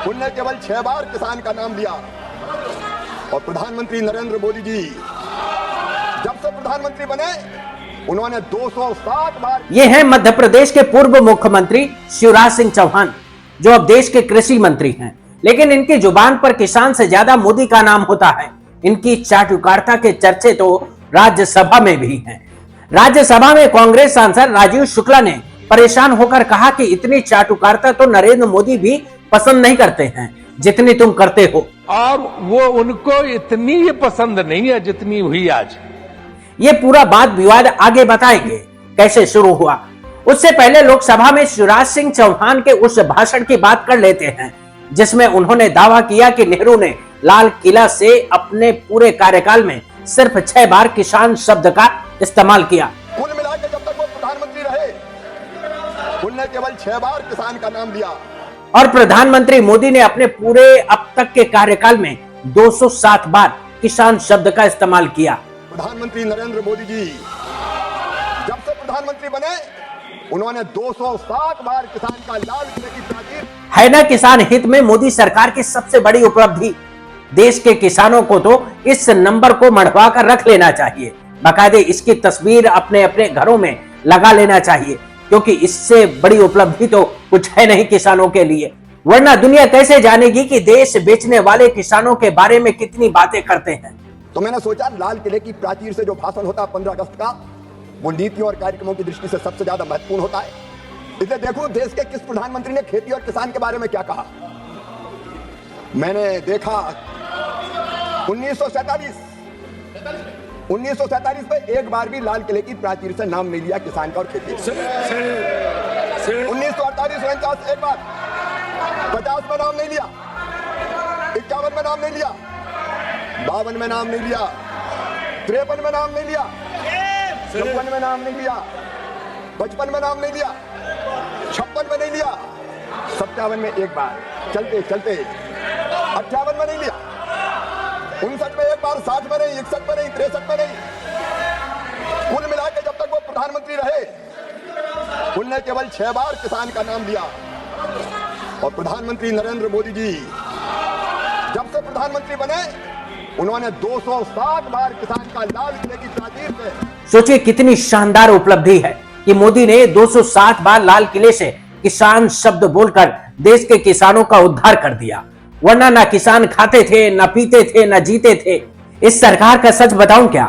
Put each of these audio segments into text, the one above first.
उनने केवल 6 बार किसान का नाम लिया और प्रधानमंत्री नरेंद्र मोदी जी जब से प्रधानमंत्री बने उन्होंने 207 बार। ये हैं मध्य प्रदेश के पूर्व मुख्यमंत्री शिवराज सिंह चौहान, जो अब देश के कृषि मंत्री हैं। लेकिन इनकी जुबान पर किसान से ज्यादा मोदी का नाम होता है। इनकी चाटुकारिता के चर्चे तो राज्यसभा में भी हैं। राज्यसभा में कांग्रेस सांसद राजीव शुक्ला ने परेशान होकर कहा कि इतनी चाटुकारिता तो नरेंद्र मोदी भी पसंद नहीं करते हैं जितनी तुम करते हो, और वो उनको इतनी ही पसंद नहीं है जितनी हुई आज। ये पूरा बात विवाद आगे बताएंगे कैसे शुरू हुआ। उससे पहले लोकसभा में शिवराज सिंह चौहान के उस भाषण की बात कर लेते हैं जिसमें उन्होंने दावा किया कि नेहरू ने लाल किला से अपने पूरे कार्यकाल में सिर्फ 6 बार किसान शब्द का इस्तेमाल किया। कुल मिलाकर जब तक वो प्रधानमंत्री रहे उनने केवल 6 बार किसान का नाम लिया और प्रधानमंत्री मोदी ने अपने पूरे अब तक के कार्यकाल में 207 बार किसान शब्द का इस्तेमाल किया। प्रधानमंत्री नरेंद्र मोदी जी जब से प्रधानमंत्री बने उन्होंने 207 बार किसान का लाल किले की प्राचीर। है ना किसान हित में मोदी सरकार की सबसे बड़ी उपलब्धि। देश के किसानों को तो इस नंबर को मढ़वा कर रख लेना चाहिए, बाकायदे इसकी तस्वीर अपने अपने घरों में लगा लेना चाहिए, क्योंकि इससे बड़ी उपलब्धि तो कुछ है नहीं किसानों के लिए। वरना दुनिया कैसे जानेगी कि देश बेचने वाले किसानों के बारे में कितनी बातें करते हैं। तो मैंने सोचा लाल किले की प्राचीर से जो भाषण होता है 15 अगस्त का, वो नीतियों और कार्यक्रमों की दृष्टि से सबसे ज्यादा महत्वपूर्ण होता है। इसलिए देखो देश के किस प्रधानमंत्री ने खेती और किसान के बारे में क्या कहा। मैंने देखा 1947 में एक बार भी लाल किले की प्राचीर से नाम नहीं लिया किसान का और खेती। 1948-49 एक बार, 50 में नाम नहीं लिया, 51 में नाम नहीं लिया, 52 में नाम नहीं लिया, 53 में नाम नहीं लिया, 54 में नाम नहीं लिया, 55 में नाम नहीं लिया, 56 में नहीं लिया, 57 में एक बार, चलते चलते 58 में नहीं लिया, 59 में एक बार, 60 में नहीं, 61 में नहीं, 63 में नहीं। कुल मिलाकर जब तक वो प्रधानमंत्री रहे उनने केवल 6 बार किसान का नाम लिया और प्रधानमंत्री नरेंद्र मोदी जी जब से प्रधानमंत्री बने उन्होंने 207 बार किसान का लाल किले की प्राचीर से। सोचिए कितनी शानदार उपलब्धि है कि मोदी ने 207 बार लाल किले से किसान शब्द बोलकर देश के किसानों का उद्धार कर दिया। वरना ना किसान खाते थे, ना पीते थे, ना जीते थे। इस सरकार का सच बताऊं क्या,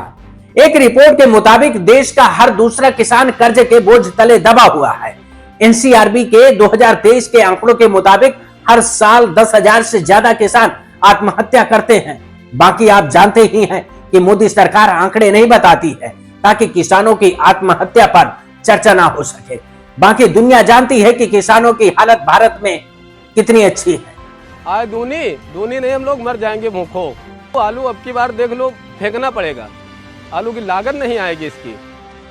एक रिपोर्ट के मुताबिक देश का हर दूसरा किसान कर्ज के बोझ तले दबा हुआ है। एनसीआरबी के 2023 के आंकड़ों के मुताबिक हर साल 10,000 से ज्यादा किसान आत्महत्या करते हैं। बाकी आप जानते ही हैं कि मोदी सरकार आंकड़े नहीं बताती है ताकि किसानों की आत्महत्या पर चर्चा ना हो सके। बाकी दुनिया जानती है कि किसानों की हालत भारत में कितनी अच्छी है। आए दूनी नहीं, हम लोग मर जाएंगे भूखों। तो आलू अब की बार देख लो फेंकना पड़ेगा, आलू की लागत नहीं आएगी इसकी।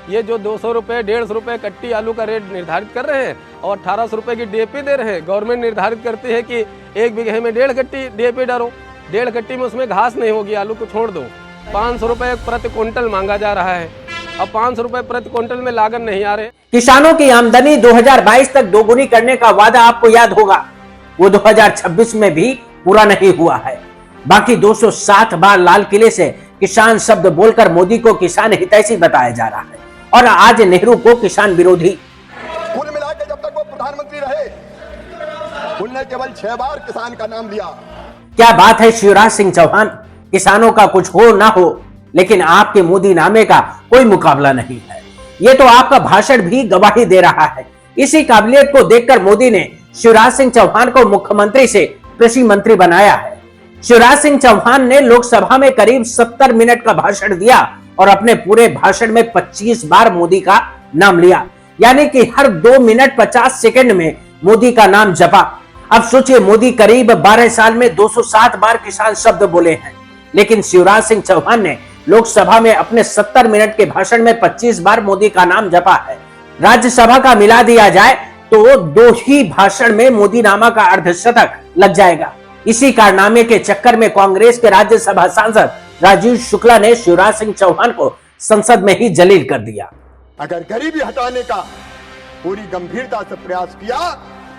ये जो 200 रुपये 150 रुपये कट्टी आलू का रेट निर्धारित कर रहे हैं और 1800 रुपये की डीएपी दे रहे हैं। गवर्नमेंट निर्धारित करती है कि 1 बीघे में 1.5 कट्टी डीएपी डालो, 1.5 कट्टी में उसमें घास नहीं होगी, आलू को छोड़ दो। 500 रुपये प्रति क्विंटल मांगा जा रहा है। अब 500 रुपये प्रति क्विंटल में लागत नहीं आ रहे। किसानों की आमदनी 2022 तक दोगुनी करने का वादा आपको याद होगा, वो 2026 में भी पूरा नहीं हुआ है। बाकी 207 बार लाल किले से किसान शब्द बोलकर मोदी को किसान हितैषी बताया जा रहा है और आज नेहरू को किसान विरोधी। कुल मिलाकर जब तक वो प्रधानमंत्री रहे उनने केवल 6 बार किसान का नाम लिया। क्या बात है शिवराज सिंह चौहान, किसानों का कुछ हो ना हो लेकिन आपके मोदी नामे का कोई मुकाबला नहीं है। ये तो आपका भाषण भी गवाही दे रहा है। इसी काबिलियत को देखकर मोदी ने शिवराज सिंह चौहान को मुख्यमंत्री से कृषि मंत्री बनाया है। शिवराज सिंह चौहान ने लोकसभा में करीब 70 मिनट का भाषण दिया और अपने पूरे भाषण में 25 बार मोदी का नाम लिया, यानी कि हर 2 मिनट 50 सेकंड में मोदी का नाम जपा। अब सोचिए मोदी करीब 12 साल में 207 बार किसान शब्द बोले हैं, लेकिन शिवराज सिंह चौहान ने लोकसभा में अपने 70 मिनट के भाषण में 25 बार मोदी का नाम जपा है। राज्यसभा का मिला दिया जाए तो 2 ही भाषण में मोदी नामा का अर्धशतक लग जाएगा। इसी कारनामे के चक्कर में कांग्रेस के राज्यसभा सांसद राजीव शुक्ला ने शिवराज सिंह चौहान को संसद में ही जलील कर दिया। अगर गरीबी हटाने का पूरी गंभीरता से प्रयास किया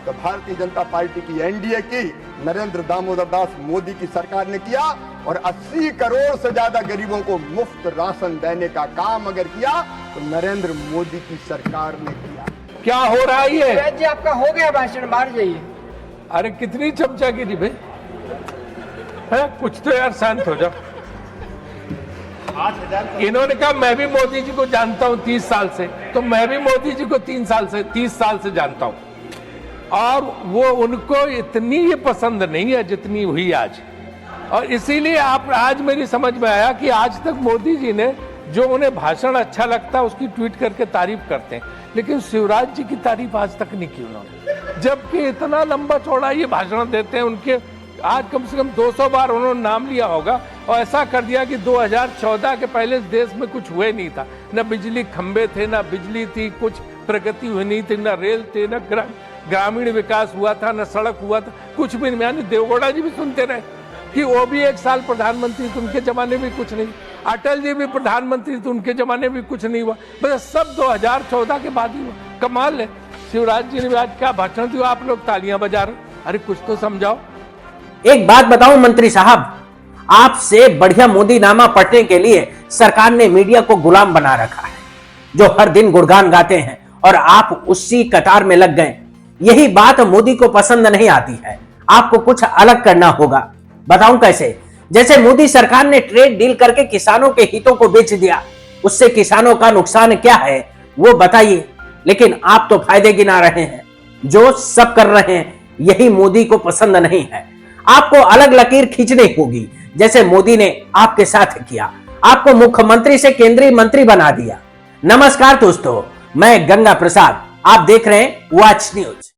तो भारतीय जनता पार्टी की एनडीए की नरेंद्र दामोदर दास मोदी की सरकार ने किया, और 80 करोड़ से ज्यादा गरीबों को मुफ्त राशन देने का काम अगर किया तो नरेंद्र मोदी की सरकार ने किया। क्या हो रहा है ये? जी आपका हो गया भाषण, बाहर जाइए। अरे कितनी चमचागिरी भाई है, कुछ तो यार शांत हो जाओ। इन्होंने कहा मैं भी मोदी जी को जानता हूं 30 साल से, तो मैं भी मोदी जी को 30 साल से जानता हूं, और वो उनको इतनी ये पसंद नहीं है जितनी हुई आज। और इसीलिए आप आज मेरी समझ में आया कि आज तक मोदी जी ने जो उन्हें भाषण अच्छा लगता है उसकी ट्वीट करके तारीफ करते हैं, लेकिन शिवराज जी की तारीफ आज तक नहीं की उन्होंने, जबकि इतना लंबा चौड़ा ये भाषण देते हैं। उनके आज कम से कम 200 बार उन्होंने नाम लिया होगा, और ऐसा कर दिया कि 2014 के पहले इस देश में कुछ हुए नहीं था, न बिजली खंबे थे, न बिजली थी, कुछ प्रगति हुई नहीं थी, न रेल थे, न ग्रामीण विकास हुआ था, न सड़क हुआ था, कुछ भी नहीं। यानी देवगौड़ा जी भी सुनते रहे कि वो भी 1 साल प्रधानमंत्री थे, उनके जमाने में कुछ नहीं। अटल जी भी प्रधानमंत्री थे, उनके जमाने में कुछ नहीं हुआ। बस सब 2014 के बाद ही हुआ। कमाल है। शिवराज जी ने भी आज क्या भाषण दिया, आप लोग तालियां बजा रहे। अरे कुछ तो समझाओ। एक बात बताऊं मंत्री साहब, आपसे बढ़िया मोदी नामा पढ़ने के लिए सरकार ने मीडिया को गुलाम बना रखा है, जो हर दिन गुणगान गाते हैं, और आप उसी कतार में लग गए। यही बात मोदी को पसंद नहीं आती है। आपको कुछ अलग करना होगा। बताऊं कैसे? जैसे मोदी सरकार ने ट्रेड डील करके किसानों के हितों को बेच दिया, उससे किसानों का नुकसान क्या है वो बताइए। लेकिन आप तो फायदे गिना रहे हैं। जो सब कर रहे हैं यही मोदी को पसंद नहीं है। आपको अलग लकीर खींचनी होगी, जैसे मोदी ने आपके साथ किया। आपको मुख्यमंत्री से केंद्रीय मंत्री बना दिया। नमस्कार दोस्तों, मैं गंगा प्रसाद, आप देख रहे हैं वॉच न्यूज।